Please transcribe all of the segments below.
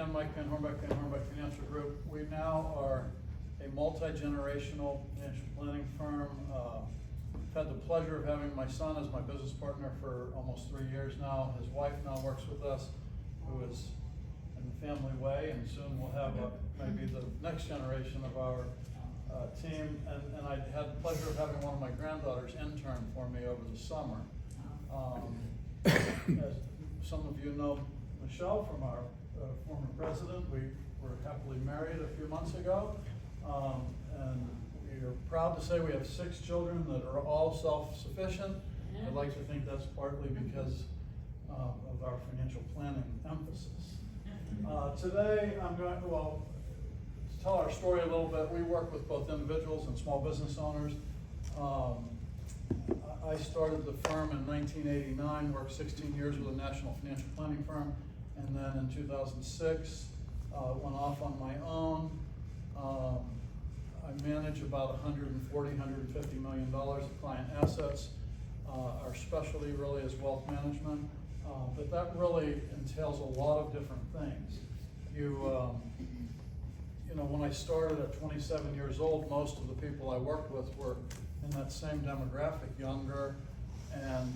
again, Mike Vanhorenbeck, Vanhorenbeck Financial Group. We now are a multi-generational financial planning firm. I've had the pleasure of having my son as my business partner for almost 3 years now. His wife now works with us, who is in the family way, and soon we'll have maybe the next generation of our team. And I had the pleasure of having one of my granddaughters intern for me over the summer. As some of you know Michelle from our former president, we were happily married a few months ago. And we are proud to say we have 6 children that are all self-sufficient. I'd like to think that's partly because of our financial planning emphasis. Today I'm going to tell our story a little bit. We work with both individuals and small business owners. I started the firm in 1989, worked 16 years with a national financial planning firm, and then in 2006 went off on my own. I manage about $140, $150 million of client assets. Our specialty really is wealth management, but that really entails a lot of different things. You know, when I started at 27 years old, most of the people I worked with were in that same demographic, younger, and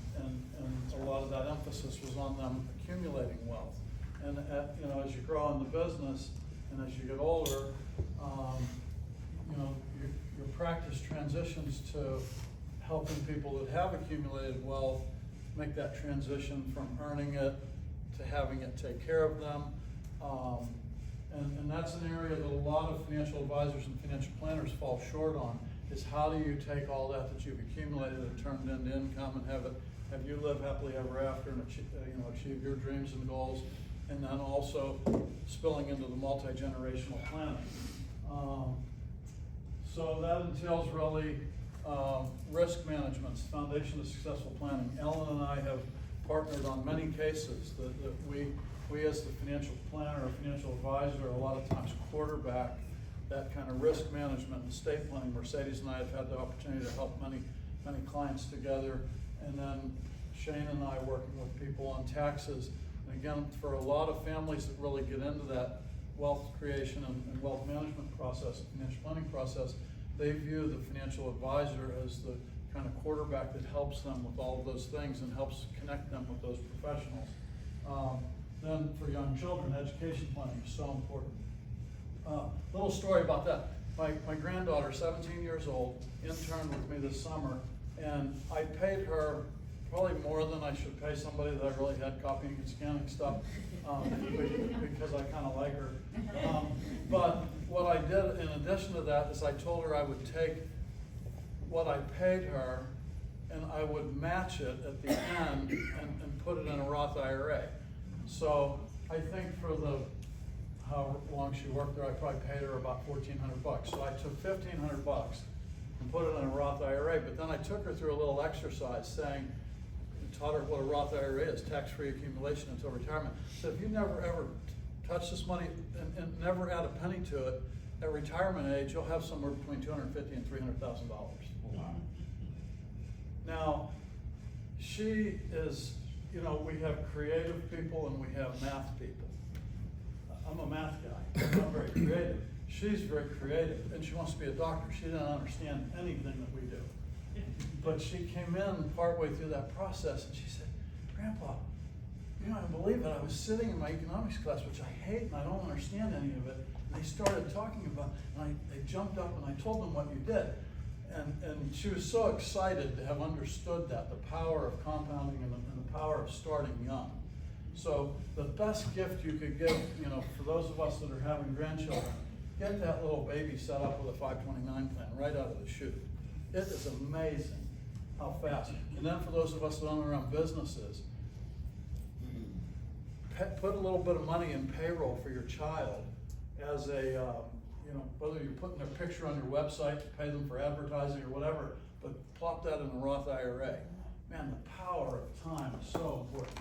a lot of that emphasis was on them accumulating wealth. And you know, as you grow in the business and as you get older, you know, your practice transitions to helping people that have accumulated wealth make that transition from earning it to having it take care of them. And that's an area that a lot of financial advisors and financial planners fall short on, is how do you take all that you've accumulated and turn it into income and have you live happily ever after and achieve your dreams and goals, and then also spilling into the multi-generational planning. So that entails really risk management, it's the foundation of successful planning. Ellen and I have partnered on many cases that we as the financial planner or financial advisor a lot of times quarterback that kind of risk management and estate planning. Mercedes and I have had the opportunity to help many clients together, and then Shane and I working with people on taxes. And again, for a lot of families that really get into that wealth creation and wealth management process, financial planning process, they view the financial advisor as the kind of quarterback that helps them with all of those things and helps connect them with those professionals. Then for young children, education planning is so important. Little story about that. My granddaughter, 17 years old, interned with me this summer, and I paid her probably more than I should pay somebody that I really had copying and scanning stuff, because I kind of like her. But what I did in addition to that is I told her I would take what I paid her and I would match it at the end and put it in a Roth IRA. So I think for how long she worked there, I probably paid her about $1,400. So I took $1,500 and put it in a Roth IRA, but then I took her through a little exercise saying, taught her what a Roth IRA is, tax-free accumulation until retirement. So if you never ever touch this money and never add a penny to it, at retirement age, you'll have somewhere between $250,000 and $300,000. Wow. Now, she is, you know, we have creative people and we have math people. I'm a math guy, I'm not very creative. She's very creative, and she wants to be a doctor. She didn't understand anything that we do. But she came in partway through that process and she said, Grandpa, you know, I believe it. I was sitting in my economics class, which I hate and I don't understand any of it. And they started talking about it, and they jumped up and I told them what you did. And she was so excited to have understood that, the power of compounding and the power of starting young. So the best gift you could give, you know, for those of us that are having grandchildren, get that little baby set up with a 529 plan right out of the chute. It is amazing how fast. And then for those of us that own our own businesses, put a little bit of money in payroll for your child as a, you know, whether you're putting their picture on your website to pay them for advertising or whatever, but plop that in a Roth IRA. Man, the power of time is so important.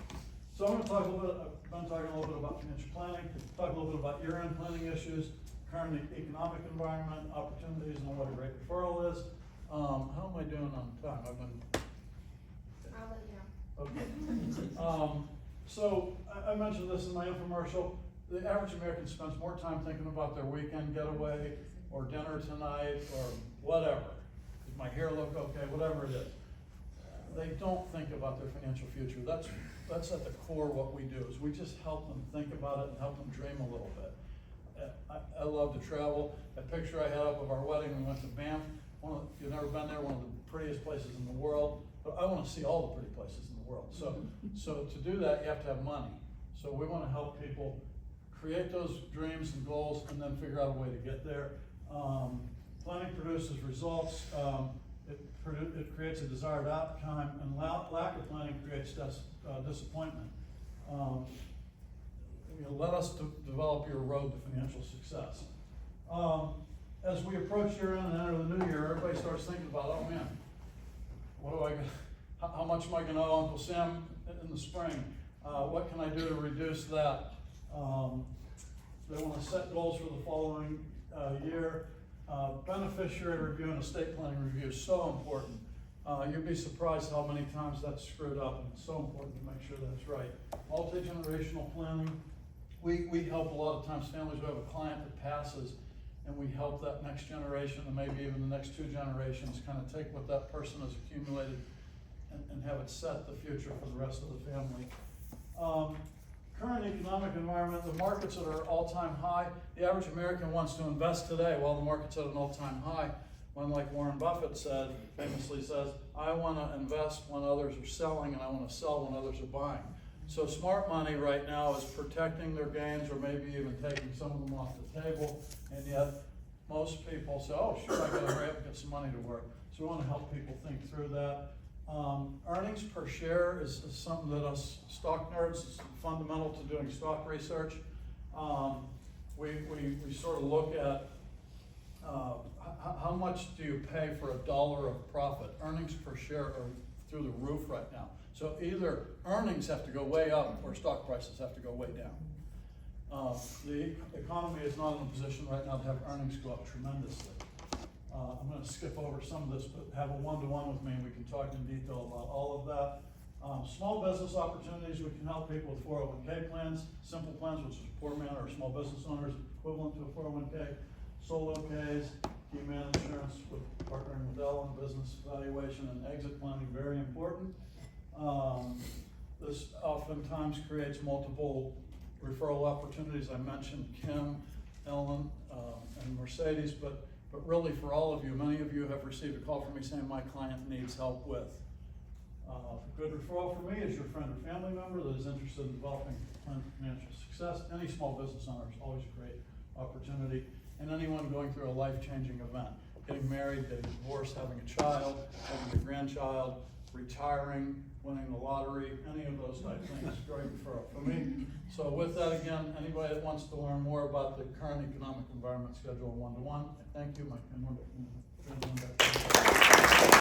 So I'm going to talk a little bit, I've been talking a little bit about financial planning, talk a little bit about year-end planning issues, current economic environment, opportunities, and what a great referral is. How am I doing on time? I've been... I'll let you know. Okay. So I mentioned this in my infomercial. the average American spends more time thinking about their weekend getaway or dinner tonight or whatever. Does my hair look okay? Whatever it is. They don't think about their financial future. That's at the core what we do, is we just help them think about it and help them dream a little bit. I love to travel. That picture I had up of our wedding, we went to Banff. If you've never been there, one of the prettiest places in the world. But I want to see all the pretty places in the world. So to do that, you have to have money. So we want to help people create those dreams and goals and then figure out a way to get there. Planning produces results. It creates a desired outcome, and lack of planning creates disappointment. Let us develop your road to financial success. As we approach year end and enter the new year, everybody starts thinking about, oh man, how much am I going to owe Uncle Sam in the spring? What can I do to reduce that? They want to set goals for the following year. Beneficiary review and estate planning review is so important. You'd be surprised how many times that's screwed up, and it's so important to make sure that's right. Multi-generational planning. We help a lot of times families who have a client that passes, and we help that next generation and maybe even the next 2 generations kind of take what that person has accumulated and have it set the future for the rest of the family. Current economic environment, the markets that are all-time high, the average American wants to invest today while the market's at an all-time high, when, like Warren Buffett famously says, I want to invest when others are selling and I want to sell when others are buying. So smart money right now is protecting their gains or maybe even taking some of them off the table, and yet most people say, oh sure, I gotta hurry up and get some money to work. So we want to help people think through that. Earnings per share is something that us stock nerds is fundamental to doing stock research. We sort of look at how much do you pay for $1 of profit. Earnings per share are through the roof right now. So either earnings have to go way up or stock prices have to go way down. The economy is not in a position right now to have earnings go up tremendously. I'm going to skip over some of this, but have a one-to-one with me and we can talk in detail about all of that. Small business opportunities, we can help people with 401k plans, simple plans, which is poor man or small business owners equivalent to a 401k, solo Ks, key man insurance, with partnering with Ellen, business evaluation and exit planning, very important. This oftentimes creates multiple referral opportunities. I mentioned Kim, Ellen, and Mercedes, but really for all of you, many of you have received a call from me saying my client needs help with. A good referral for me is your friend or family member that is interested in developing a plan for financial success. Any small business owner is always a great opportunity. And anyone going through a life-changing event, getting married, getting divorced, having a child, having a grandchild, retiring, winning the lottery, any of those type things, great referral for me. So with that, again, anybody that wants to learn more about the current economic environment, schedule a one-to-one. Thank you, Mike Vanhorenbeck.